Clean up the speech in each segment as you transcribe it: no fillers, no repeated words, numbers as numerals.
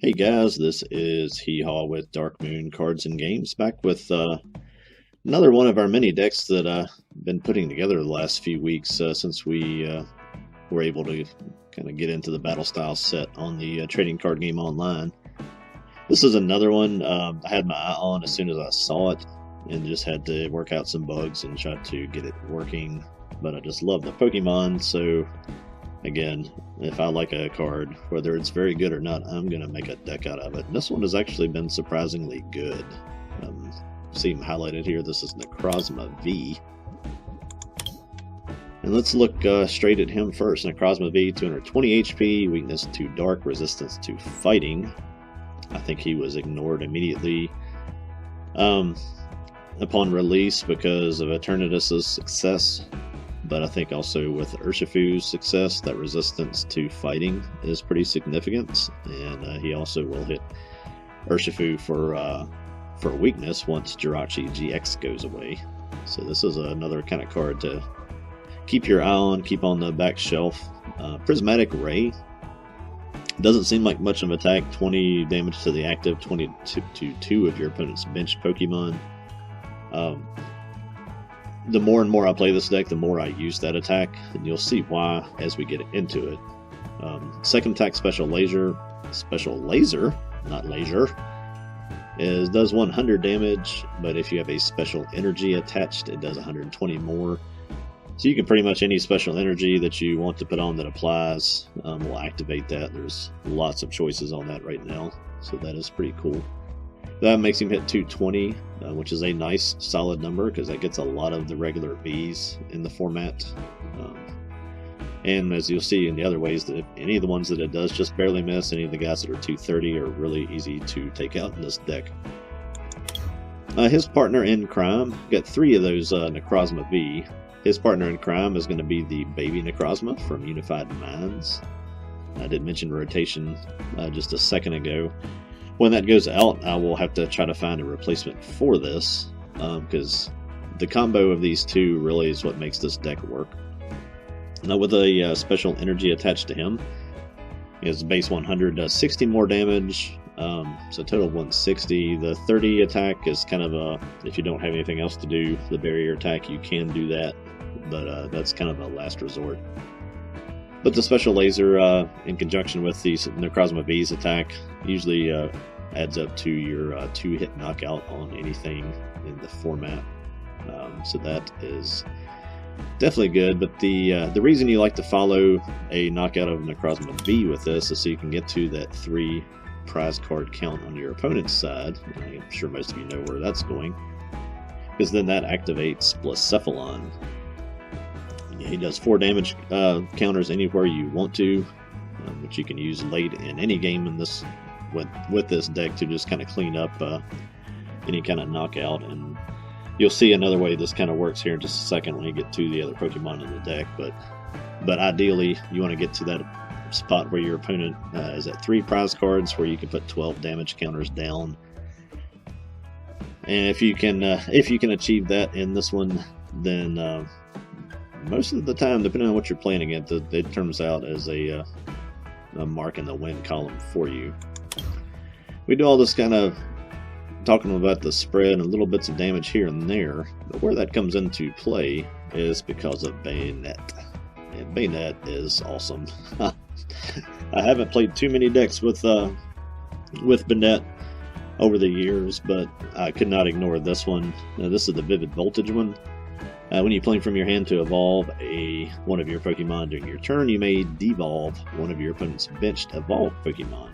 Hey guys, this is Hee-Haw with Dark Moon Cards and Games, back with another one of our mini decks that I've been putting together the last few weeks since we were able to kind of get into the battle style set on the trading card game online. This is another one I had my eye on as soon as I saw it and just had to work out some bugs and try to get it working, but I just love the Pokemon, so again, if I like a card, whether it's very good or not, I'm going to make a deck out of it. And this one has actually been surprisingly good. See him highlighted here. This is Necrozma V. And let's look straight at him first. Necrozma V, 220 HP, weakness to dark, resistance to fighting. I think he was ignored immediately upon release because of Eternatus's success. But I think also with Urshifu's success, that resistance to fighting is pretty significant, and he also will hit Urshifu for weakness once Jirachi GX goes away. So this is another kind of card to keep your eye on, keep on the back shelf. Prismatic Ray doesn't seem like much of an attack. 20 damage to the active, 20 to 2 of your opponent's bench Pokemon. The more and more I play this deck, the more I use that attack, and you'll see why as we get into it. Second attack, Special Laser, not Laser, does 100 damage, but if you have a Special Energy attached, it does 120 more. So you can pretty much any Special Energy that you want to put on that applies will activate that. There's lots of choices on that right now, so that is pretty cool. That makes him hit 220, which is a nice solid number because that gets a lot of the regular Vs in the format. And as you'll see in the other ways, that if any of the ones that it does just barely miss, any of the guys that are 230 are really easy to take out in this deck. His partner in crime, got 3 of those Necrozma V. His partner in crime is going to be the baby Necrozma from Unified Minds. I did mention rotation just a second ago. When that goes out, I will have to try to find a replacement for this, because the combo of these two really is what makes this deck work. Now with a Special Energy attached to him, his base 100 does 60 more damage, so total 160. The 30 attack is kind of a, if you don't have anything else to do, the barrier attack, you can do that, but that's kind of a last resort. But the Special Laser, in conjunction with the Necrozma V's attack, usually adds up to your 2-hit knockout on anything in the format. So that is definitely good. But the reason you like to follow a knockout of Necrozma V with this is so you can get to that 3 prize card count on your opponent's side. I'm sure most of you know where that's going, because then that activates Blacephalon. He does 4 damage counters anywhere you want to, which you can use late in any game in this with this deck to just kind of clean up any kind of knockout. And you'll see another way this kind of works here in just a second when you get to the other Pokemon in the deck. But ideally, you want to get to that spot where your opponent is at 3 prize cards, where you can put 12 damage counters down. And if you can achieve that in this one, then most of the time, depending on what you're playing against, it turns out as a mark in the win column for you. We do all this kind of talking about the spread and little bits of damage here and there, but where that comes into play is because of Bayonet. And Bayonet is awesome. I haven't played too many decks with Bayonet over the years, but I could not ignore this one. This is the Vivid Voltage one. When you play from your hand to evolve one of your Pokemon during your turn, you may devolve one of your opponent's benched evolved Pokemon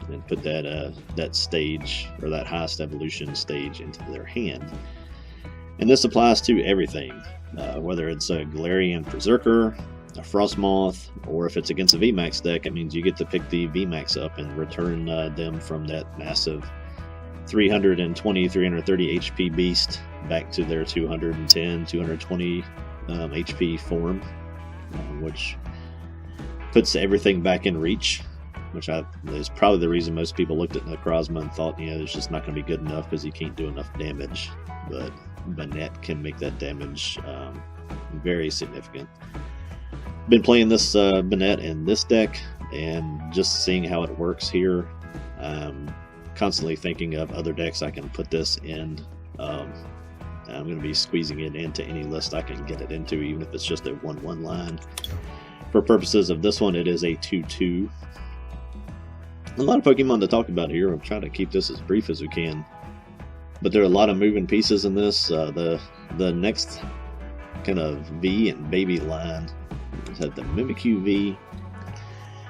and put that stage, or that highest evolution stage, into their hand. And this applies to everything, whether it's a Galarian Berserker, a Frostmoth, or if it's against a VMAX deck, it means you get to pick the VMAX up and return them from that massive 320, 330 HP beast back to their 210, 220 HP form, which puts everything back in reach, which is probably the reason most people looked at Necrozma and thought, it's just not going to be good enough because he can't do enough damage. But Bayonet can make that damage very significant. Been playing this Bayonet in this deck, and just seeing how it works here, I'm constantly thinking of other decks I can put this in. I'm going to be squeezing it into any list I can get it into, even if it's just a 1/1 line. For purposes of this one, it is a 2/2. A lot of Pokemon to talk about here. I'm trying to keep this as brief as we can. But there are a lot of moving pieces in this. The next kind of V and baby line is the Mimikyu V.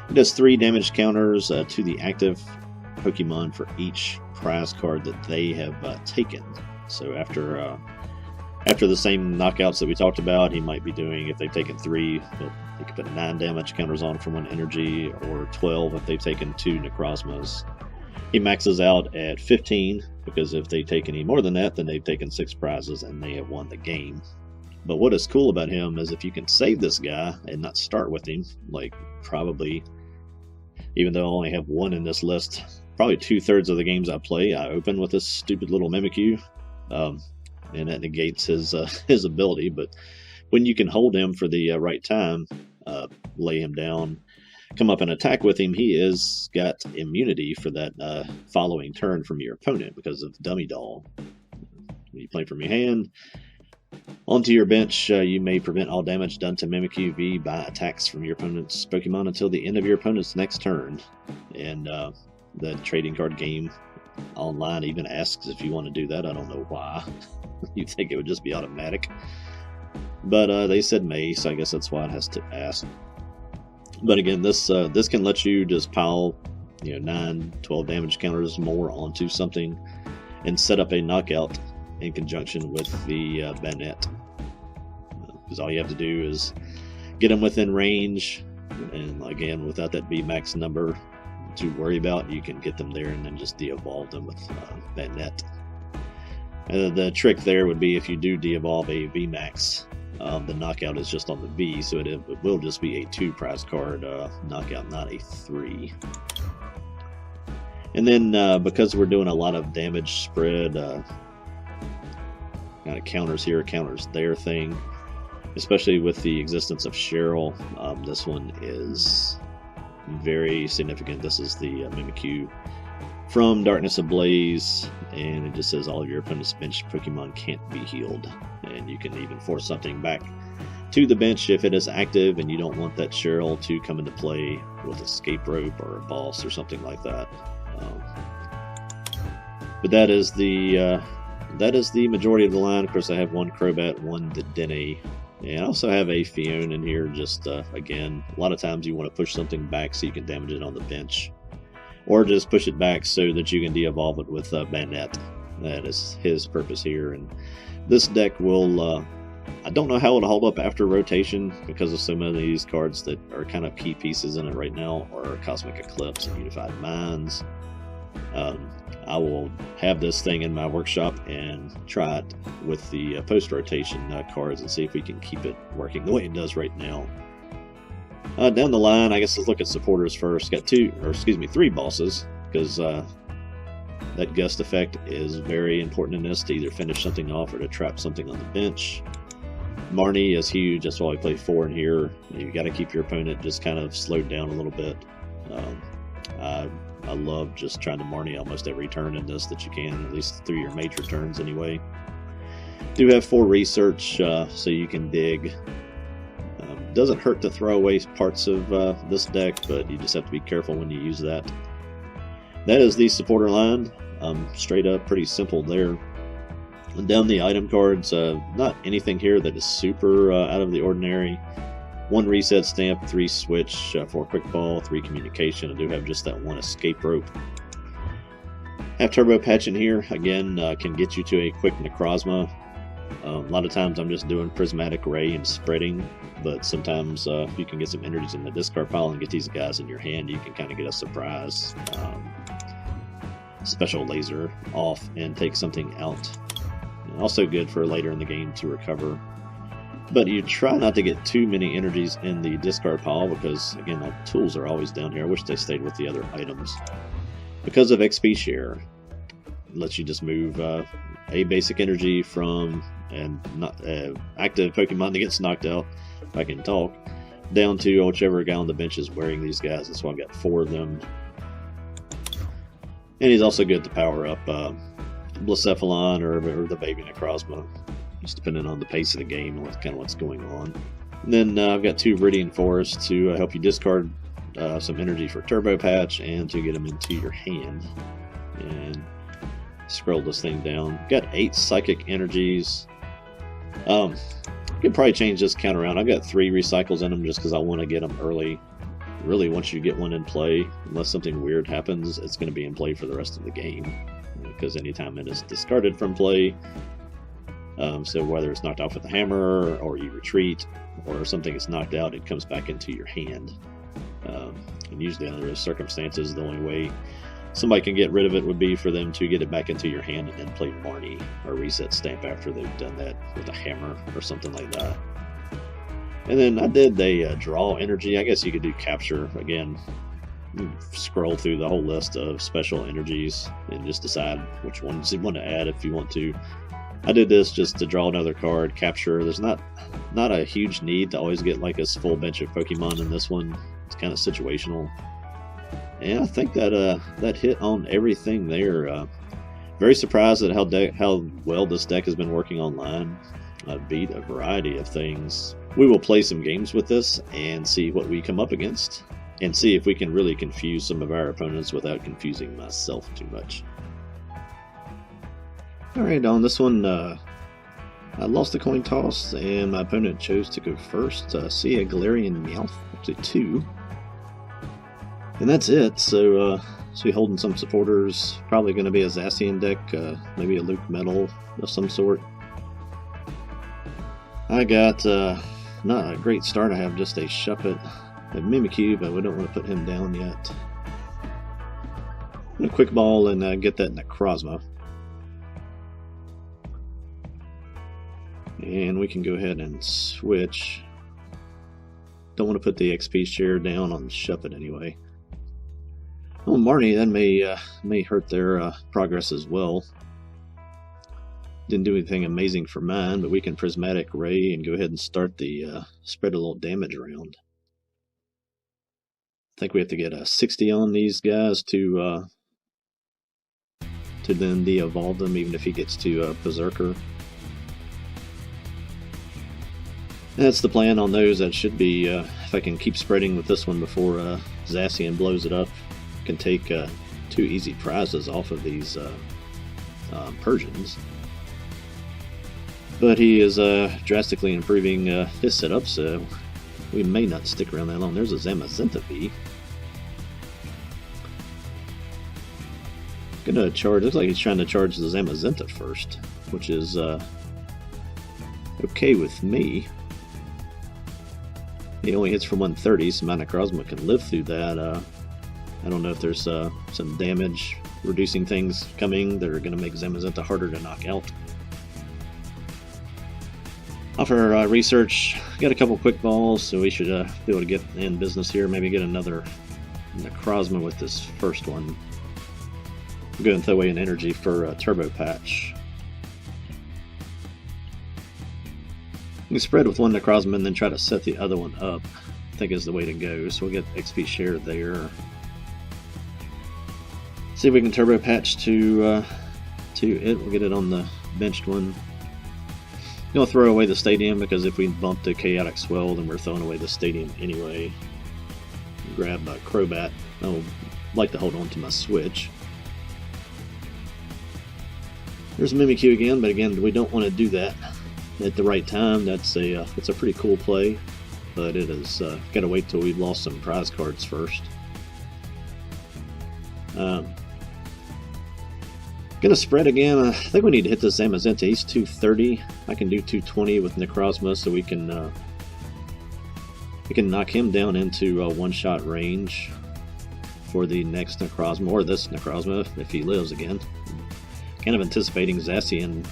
It does 3 damage counters to the active Pokemon for each prize card that they have taken. So after the same knockouts that we talked about, he might be doing, if they've taken 3, he could put 9 damage counters on for 1 energy, or 12 if they've taken 2 Necrozmas. He maxes out at 15, because if they take any more than that, then they've taken 6 prizes and they have won the game. But what is cool about him is if you can save this guy and not start with him, like probably, even though I only have 1 in this list, probably 2/3 of the games I play, I open with this stupid little Mimikyu. And that negates his ability, but when you can hold him for the right time, lay him down, come up and attack with him, he is got immunity for that following turn from your opponent because of Dummy Doll. When you play from your hand onto your bench, you may prevent all damage done to Mimikyu V by attacks from your opponent's Pokemon until the end of your opponent's next turn. And the trading card game online even asks if you want to do that. I don't know why. You'd think it would just be automatic, but they said may, so I guess that's why it has to ask. But again, this can let you just pile 9, 12 damage counters more onto something and set up a knockout in conjunction with the Banette, because all you have to do is get them within range, and again, without that VMAX number to worry about, you can get them there and then just de-evolve them with Banette. The trick there would be if you do de-evolve a VMAX, the knockout is just on the V, so it will just be a 2 prize card knockout, not a 3. And then because we're doing a lot of damage spread, kind of counters here, counters there thing, especially with the existence of Cheryl, this one is very significant. This is the Mimikyu from Darkness Ablaze, and it just says all of your opponent's bench Pokemon can't be healed, and you can even force something back to the bench if it is active and you don't want that Cheryl to come into play with Escape Rope or a boss or something like that. But that is the majority of the line. Of course, I have 1 Crobat, 1 Dedenne, and I also have a Fion in here. Just again, a lot of times you want to push something back so you can damage it on the bench, or just push it back so that you can de-evolve it with Banette. That is his purpose here. And this deck will, I don't know how it'll hold up after rotation, because of so many of these cards that are kind of key pieces in it right now are Cosmic Eclipse and Unified Minds. I will have this thing in my workshop and try it with the post-rotation cards and see if we can keep it working the way it does right now. Down the line, I guess let's look at supporters first. Got 3 bosses, because that gust effect is very important in this, to either finish something off or to trap something on the bench. Marnie is huge. That's why we play 4 in here. You got to keep your opponent just kind of slowed down a little bit. I love just trying to Marnie almost every turn in this that you can, at least through your major turns anyway. Do have 4 research, so you can dig. Doesn't hurt to throw away parts of this deck, but you just have to be careful when you use that. That is the supporter line. Straight up, pretty simple there. And down the item cards, not anything here that is super out of the ordinary. 1 reset stamp, 3 switch, 4 quick ball, 3 communication. I do have just that 1 escape rope. Have turbo patch in here. Again, can get you to a quick Necrozma. A lot of times I'm just doing prismatic ray and spreading, but sometimes if you can get some energies in the discard pile and get these guys in your hand, you can kind of get a surprise special laser off and take something out. And also good for later in the game to recover. But you try not to get too many energies in the discard pile, because again, the tools are always down here. I wish they stayed with the other items. Because of XP share, it lets you just move a basic energy from not active Pokemon that gets knocked out, if I can talk, down to whichever guy on the bench is wearing these guys. That's why I've got 4 of them. And he's also good to power up Blacephalon or the baby Necrozma, just depending on the pace of the game and kind of what's going on. And then I've got 2 Viridian Forests to help you discard some energy for Turbo Patch and to get them into your hand. And scroll this thing down. Got 8 Psychic Energies. Could probably change this count around. I've got 3 recycles in them just because I want to get them early. Really, once you get one in play, unless something weird happens, it's going to be in play for the rest of the game. Because anytime it is discarded from play, so whether it's knocked off with a hammer, or you retreat, or something is knocked out, it comes back into your hand. And usually under those circumstances, the only way somebody can get rid of it would be for them to get it back into your hand and then play Marnie or Reset Stamp after they've done that with a hammer or something like that. And then I did a draw energy. I guess you could do capture again. Scroll through the whole list of special energies and just decide which ones you want to add if you want to. I did this just to draw another card, capture. There's not a huge need to always get like a full bench of Pokemon in this one. It's kind of situational. And I think that hit on everything there. Very surprised at how well this deck has been working online. Beat a variety of things. We will play some games with this and see what we come up against, and see if we can really confuse some of our opponents without confusing myself too much. Alright, on this one, I lost the coin toss, and my opponent chose to go first. See a Galarian Meowth, actually 2. And that's it, so holding some supporters, probably going to be a Zacian deck, maybe a Luke Metal of some sort. I got, not a great start, I have just a Shuppet, a Mimikyu, but we don't want to put him down yet. I'm going to Quick Ball and get that Necrozma. And we can go ahead and switch. Don't want to put the XP share down on Shuppet anyway. Well, Marnie, that may hurt their progress as well. Didn't do anything amazing for mine, but we can Prismatic Ray and go ahead and start the spread a little damage around. I think we have to get a 60 on these guys to then de-evolve them, even if he gets to Berserker. That's the plan on those. That should be, if I can keep spreading with this one before Zacian blows it up, can take 2 easy prizes off of these Persians. But he is drastically improving his setup, so we may not stick around that long. There's a Zamazenta V. Gonna charge. Looks like he's trying to charge the Zamazenta first, which is okay with me. He only hits for 130, so my Necrozma can live through that. I don't know if there's some damage reducing things coming that are going to make Zamazenta harder to knock out. Off our research, got a couple quick balls, so we should be able to get in business here. Maybe get another Necrozma with this first one. I'm going to throw away an energy for Turbo Patch. We spread with one Necrozma and then try to set the other one up, I think is the way to go. So we'll get XP share there. See if we can Turbo Patch to it. We'll get it on the benched one. I'm going to throw away the stadium because if we bump the Chaotic Swell, then we're throwing away the stadium anyway. Grab Crobat. I would like to hold on to my switch. There's Mimikyu again, but again, we don't want to do that at the right time. That's it's a pretty cool play, but it is got to wait till we've lost some prize cards first. Gonna spread again. I think we need to hit this Zamazenta. He's 230. I can do 220 with Necrozma, so we can knock him down into one-shot range for the next Necrozma, or this Necrozma if he lives again. Kind of anticipating Zacian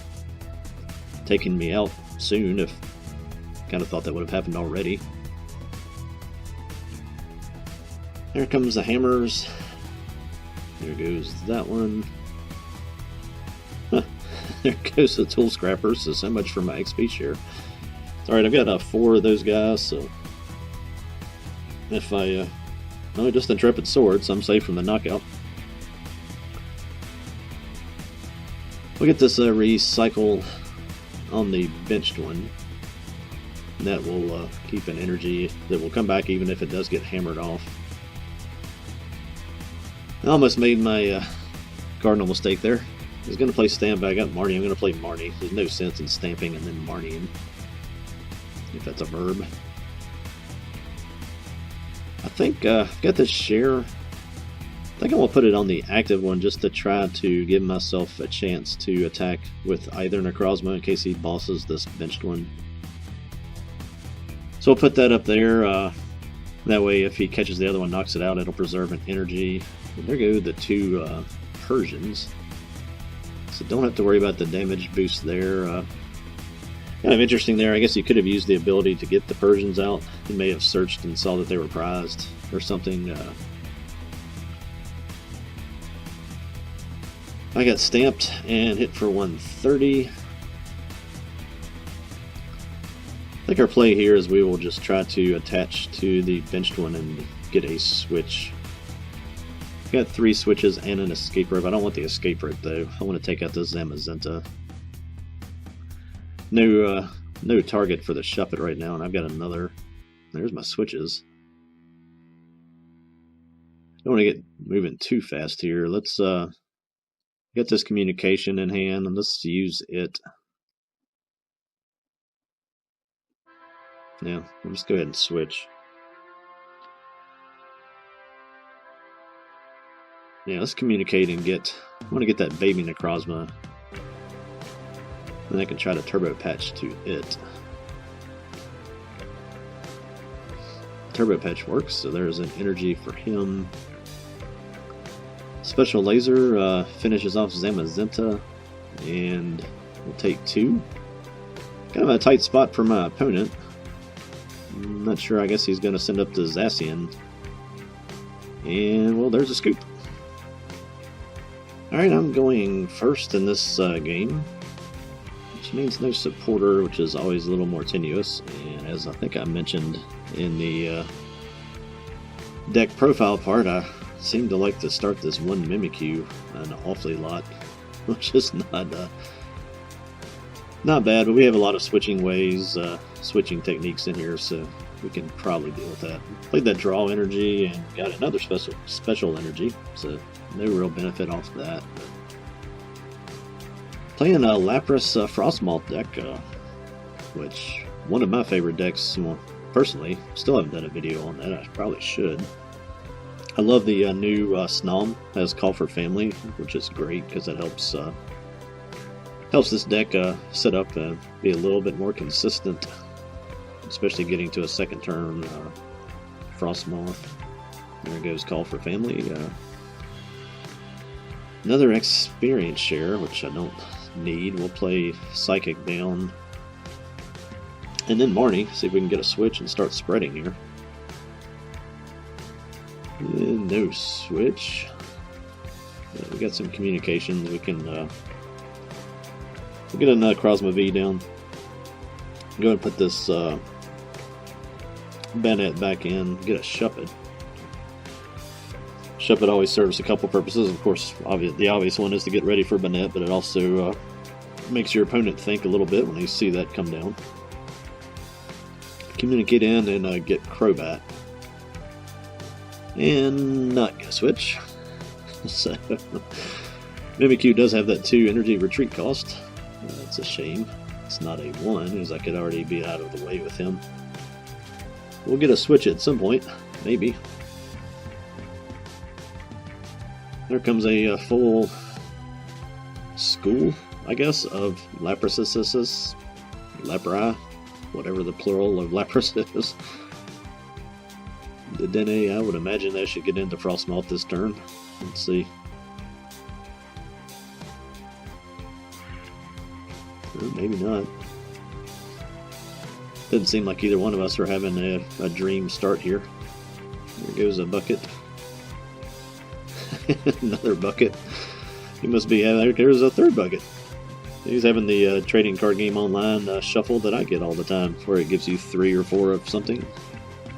taking me out soon. If kind of thought that would have happened already. There comes the hammers. There goes that one. There goes the tool scrappers. So much for my XP share. Alright, I've got 4 of those guys, so if I just Intrepid Swords, I'm safe from the knockout. We'll get this recycle on the benched one. And that will keep an energy that will come back even if it does get hammered off. I almost made my cardinal mistake there. I was going to play Stamp, but I got Marnie. I'm going to play Marnie. There's no sense in stamping and then Marnieing, if that's a verb. I think I've got this share. I think I'm going to put it on the active one just to try to give myself a chance to attack with either Necrozma in case he bosses this benched one. So we'll put that up there. That way if he catches the other one, knocks it out, it'll preserve an energy. And there go the two Persians. So don't have to worry about the damage boost there. Kind of interesting there. I guess he could have used the ability to get the Persians out. He may have searched and saw that they were prized or something. I got stamped and hit for 130. I think our play here is we will just try to attach to the benched one and get a switch. Got 3 switches and an escape rope. I don't want the escape rope though. I want to take out this Zamazenta. No target for the Shuppet right now, and I've got another. There's my switches. Don't want to get moving too fast here. Let's get this communication in hand and let's use it. Yeah, we'll just go ahead and switch. Yeah, let's communicate and get. I want to get that baby Necrozma. Then I can try to turbo patch to it. Turbo patch works, so there's an energy for him. Special laser finishes off Zamazenta, and we'll take 2. Kind of a tight spot for my opponent. I'm not sure, I guess he's going to send up the Zacian. And, well, there's a scoop. Alright, I'm going first in this game. Which means no supporter, which is always a little more tenuous. And as I think I mentioned in the deck profile part, I seem to like to start this one Mimikyu an awfully lot, which is not bad, but we have a lot of switching ways, switching techniques in here, so we can probably deal with that. Played that draw energy and got another special energy, so no real benefit off of that. But playing a Lapras Frostmoth deck, which one of my favorite decks. Well, personally, still haven't done a video on that. I probably should. I love the new Snom as Call for Family, which is great because it helps this deck set up and be a little bit more consistent, especially getting to a second turn Frostmoth. There goes Call for Family. Another experience share, which I don't need. We'll play Psychic down. And then Marnie, see if we can get a switch and start spreading here. And no switch. We got some communications. We can we'll get a Necrozma V down. Go ahead and put this Banette back in. Get a Shuppet. Shuppet always serves a couple purposes. Of course, the obvious one is to get ready for Banette, but it also makes your opponent think a little bit when they see that come down. Communicate in and get Crobat. And not get a switch. So, Mimikyu does have that 2 energy retreat cost. That's a shame. It's not a 1, because I could already be out of the way with him. We'll get a switch at some point, maybe. There comes a full school, I guess, of Laprases, Lapra, whatever the plural of Lapras is. The Dene, I would imagine they should get into Frostmoth this turn. Let's see. Or maybe not. Doesn't seem like either one of us are having a dream start here. There goes a bucket. Another bucket. He must be having. There's a third bucket. He's having the trading card game online shuffle that I get all the time, where it gives you 3 or 4 of something.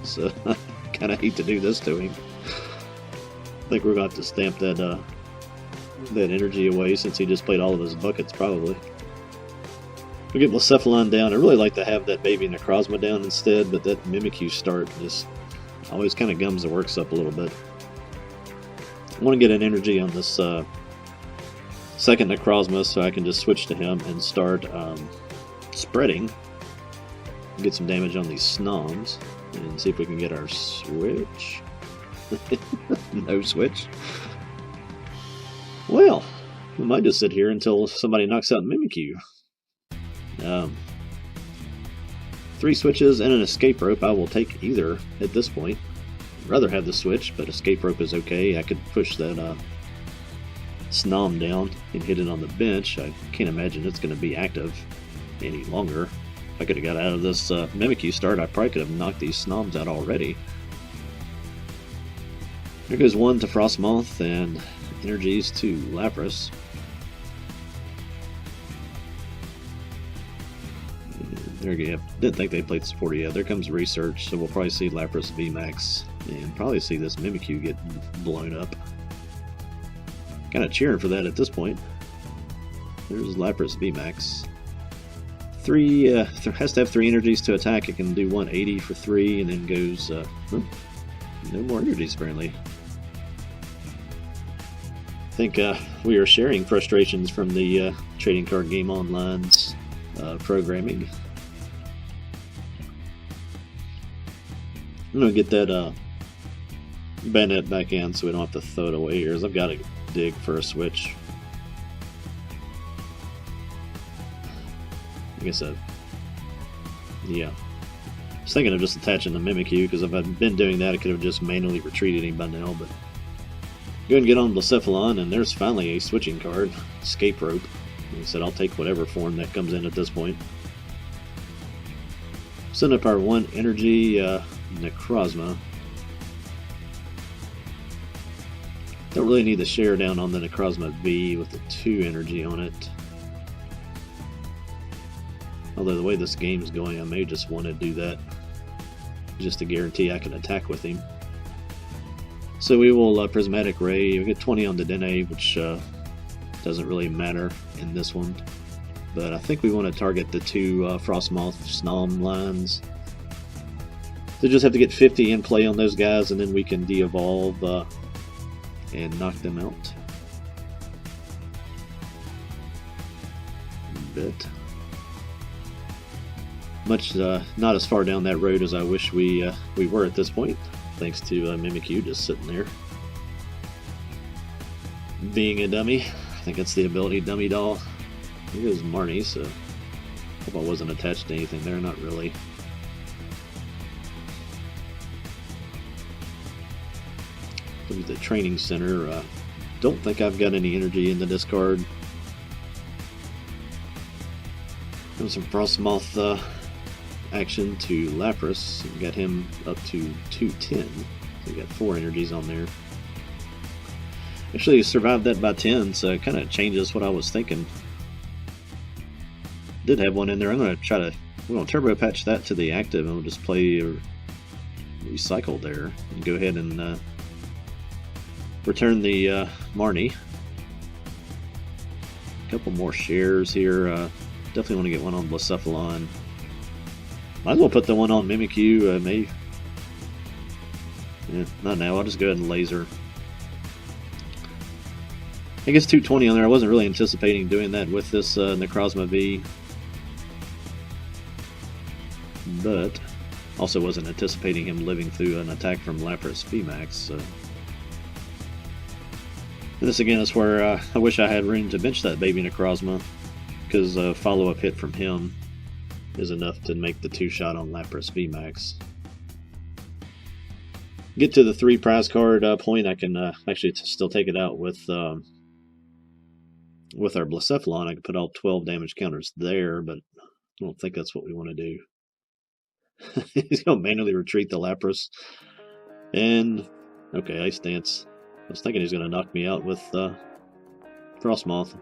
So I kind of hate to do this to him. I think we're going to have to stamp that that energy away since he just played all of his buckets, probably. We get Blacephalon down. I really like to have that baby Necrozma down instead, but that Mimikyu start just always kind of gums the works up a little bit. I want to get an energy on this second Necrozma so I can just switch to him and start spreading. Get some damage on these Snoms and see if we can get our switch. No switch. Well, we might just sit here until somebody knocks out Mimikyu. 3 switches and an escape rope. I will take either at this point. I'd rather have the switch, but escape rope is okay. I could push that Snom down and hit it on the bench. I can't imagine it's going to be active any longer. If I could have got out of this Mimikyu start, I probably could have knocked these Snoms out already. There goes one to Frostmoth and energies to Lapras. There you go. Didn't think they played support yet. There comes research, so we'll probably see Lapras VMAX and probably see this Mimikyu get blown up. Kind of cheering for that at this point. There's Lapras VMAX. 3 has to have 3 energies to attack. It can do 180 for 3 and then goes no more energies apparently. I think we are sharing frustrations from the Trading Card Game Online's programming. I'm going to get that Bayonet back in so we don't have to throw it away here, as I've got to dig for a switch. I guess yeah. I was thinking of just attaching the Mimikyu, because if I'd been doing that I could have just manually retreated him by now, but go ahead and get on Blacephalon, and there's finally a switching card, Escape Rope. Like I said, I'll take whatever form that comes in at this point. Send up our 1 energy Necrozma. Don't really need to share down on the Necrozma V with the 2 energy on it. Although the way this game is going, I may just want to do that just to guarantee I can attack with him. So we will Prismatic Ray. We get 20 on the Dene, which doesn't really matter in this one. But I think we want to target the 2 Frostmoth Snom lines. So just have to get 50 in play on those guys, and then we can de-evolve and knock them out. But much not as far down that road as I wish we were at this point, thanks to Mimikyu just sitting there being a dummy. I think that's the ability, Dummy Doll. Here goes Marnie, so hope I wasn't attached to anything there, not really. Look at the training center. Don't think I've got any energy in the discard. There's some Frostmoth action to Lapras. Got him up to 210. So we got 4 energies on there. Actually survived that by 10, so it kind of changes what I was thinking. Did have one in there. I'm going to we're going to turbo patch that to the active, and we'll just play recycle there and go ahead and return the Marnie. A couple more shares here. Definitely want to get one on Blacephalon. Might as well put the one on Mimikyu. Maybe. Yeah, not now. I'll just go ahead and laser. I guess 220 on there. I wasn't really anticipating doing that with this Necrozma V. But also wasn't anticipating him living through an attack from Lapras VMAX. So. And this again is where I wish I had room to bench that baby Necrozma, because a follow-up hit from him is enough to make the 2-shot on Lapras VMAX. Get to the 3 prize card point. I can actually still take it out with our Blacephalon. I can put all 12 damage counters there, but I don't think that's what we want to do. He's going to manually retreat the Lapras. And, okay, Ice Dance. I was thinking he's going to knock me out with Frostmoth.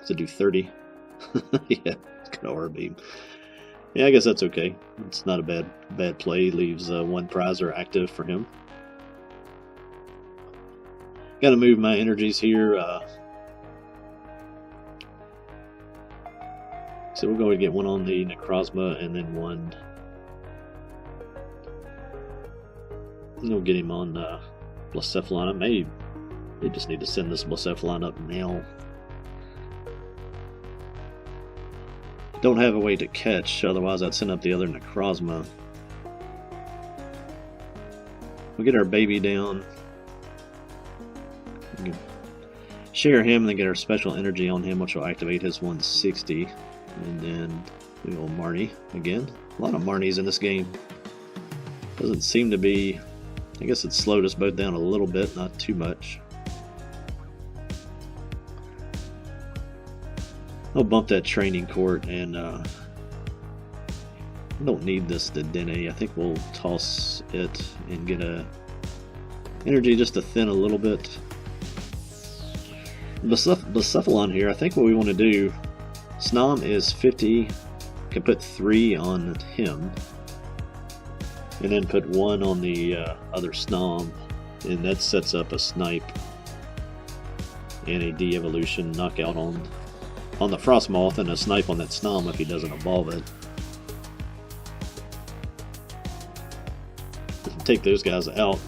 To do 30. Yeah, it's got Aura Beam. Yeah, I guess that's okay. It's not a bad play. Leaves 1 prizer active for him. Got to move my energies here. So we'll go and get one on the Necrozma and then one. We'll get him on Blacephalon. I may just need to send this Blacephalon up now. Don't have a way to catch, otherwise I'd send up the other Necrozma. We'll get our baby down. Share him and then get our special energy on him, which will activate his 160. And then we will Marnie again. A lot of Marnies in this game. Doesn't seem to be... I guess it slowed us both down a little bit, not too much. I'll bump that training court, and I don't need this to Dene. I think we'll toss it and get a energy just to thin a little bit. Blacephalon here, I think what we want to do, Snom is 50, can put 3 on him, and then put 1 on the other Snom, and that sets up a snipe and a de-evolution knockout on the Frostmoth, and a snipe on that Snom if he doesn't evolve it. Take those guys out,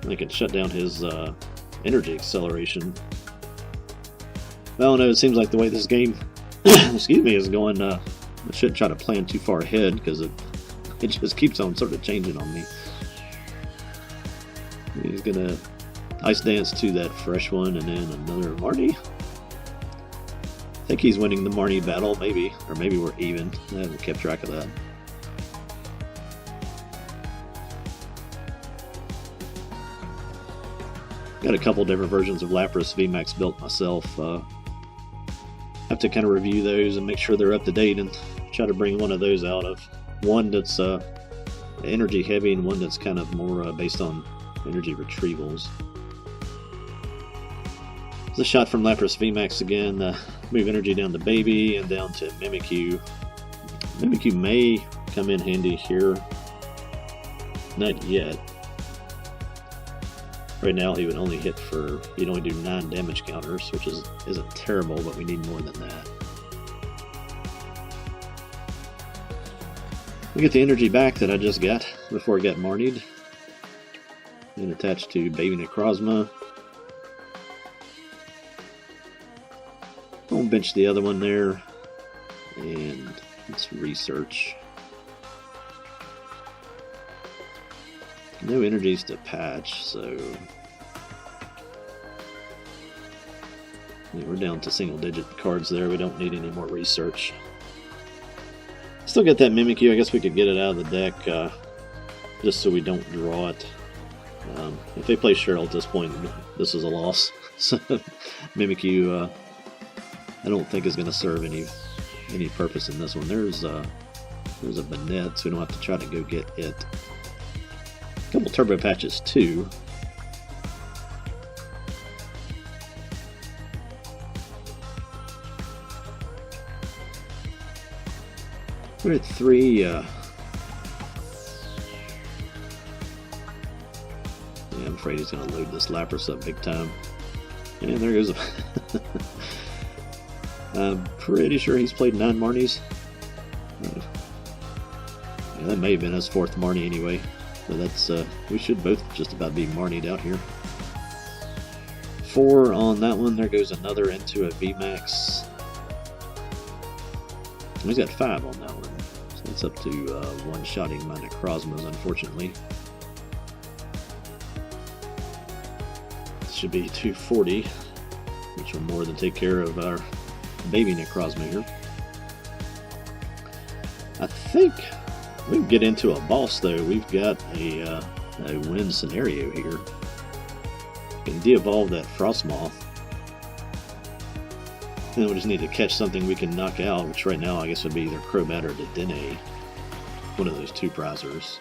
they can shut down his energy acceleration. I don't know, it seems like the way this game excuse me, is going, I shouldn't try to plan too far ahead, because it just keeps on sort of changing on me. He's gonna Ice Dance to that fresh one, and then another Marnie. I think he's winning the Marnie battle, maybe. Or maybe we're even. I haven't kept track of that. Got a couple different versions of Lapras VMAX built myself. Have to kind of review those and make sure they're up to date, and try to bring one of those out of one that's energy heavy and one that's kind of more based on energy retrievals. The shot from Lapras VMAX again. Move energy down to Baby and down to Mimikyu. Mimikyu may come in handy here. Not yet. Right now he would only hit for, he'd only do 9 damage counters, which isn't terrible, but we need more than that. We get the energy back that I just got before I got Marnied. And attached to Baby Necrozma. I'll bench the other one there. And let's research. No energies to patch, so yeah, we're down to single digit cards there. We don't need any more research. Still got that Mimikyu. I guess we could get it out of the deck just so we don't draw it. If they play Cheryl at this point, this is a loss. So Mimikyu I don't think is going to serve any purpose in this one. There's a Banette, so we don't have to try to go get it. Couple turbo patches too. We're at 3. Yeah, I'm afraid he's going to load this Lapras up big time. And there goes. I'm pretty sure he's played 9 Marnies. Yeah, that may have been his 4th Marnie anyway. So that's, we should both just about be Marnied out here. 4 on that one. There goes another into a VMAX. He's got 5 on that one. So it's up to one-shotting my Necrozmas, unfortunately. This should be 240, which will more than take care of our Baby Necrozma here. I think we can get into a boss though. We've got a win scenario here. We can de-evolve that Frostmoth. Then we just need to catch something we can knock out, which right now I guess would be either Crobat or Dedenne. One of those 2 prizers.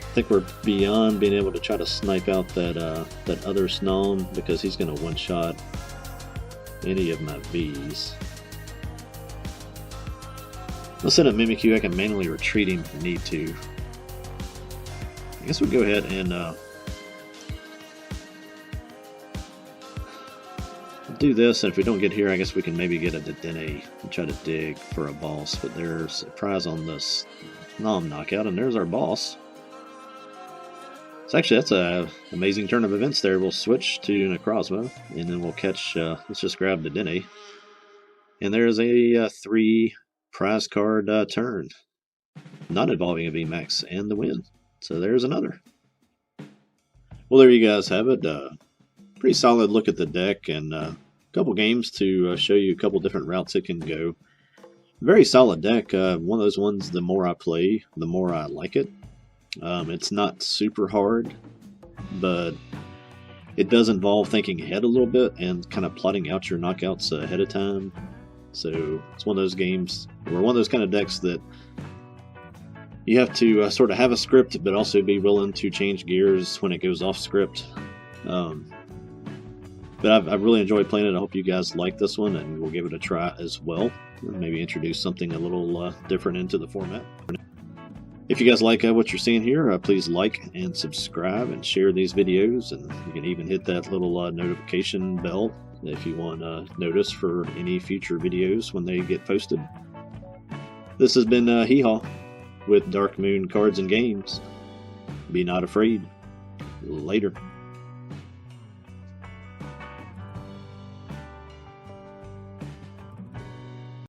I think we're beyond being able to try to snipe out that other Snom, because he's going to one-shot any of my Vs. I'll set up Mimikyu. I can manually retreat him if I need to. I guess we'll go ahead and do this, and if we don't get here, I guess we can maybe get a Dedenne and try to dig for a boss. But there's a prize on this Nom knockout, and there's our boss. So actually, that's an amazing turn of events there. We'll switch to Necrozma, and then we'll catch, let's just grab Dedenne. And there's a 3 prize card turn, not involving a VMAX, and the win. So there's another. Well, there you guys have it. Pretty solid look at the deck, and a couple games to show you a couple different routes it can go. Very solid deck. One of those ones, the more I play, the more I like it. It's not super hard, but it does involve thinking ahead a little bit and kind of plotting out your knockouts ahead of time. So it's one of those games, or one of those kind of decks that you have to sort of have a script, but also be willing to change gears when it goes off script. But I've really enjoyed playing it. I hope you guys like this one, and we'll give it a try as well. Maybe introduce something a little different into the format. If you guys like what you're seeing here, please like and subscribe and share these videos, and you can even hit that little notification bell if you want notice for any future videos when they get posted. This has been Hee-Haw with Dark Moon Cards and Games. Be not afraid. Later.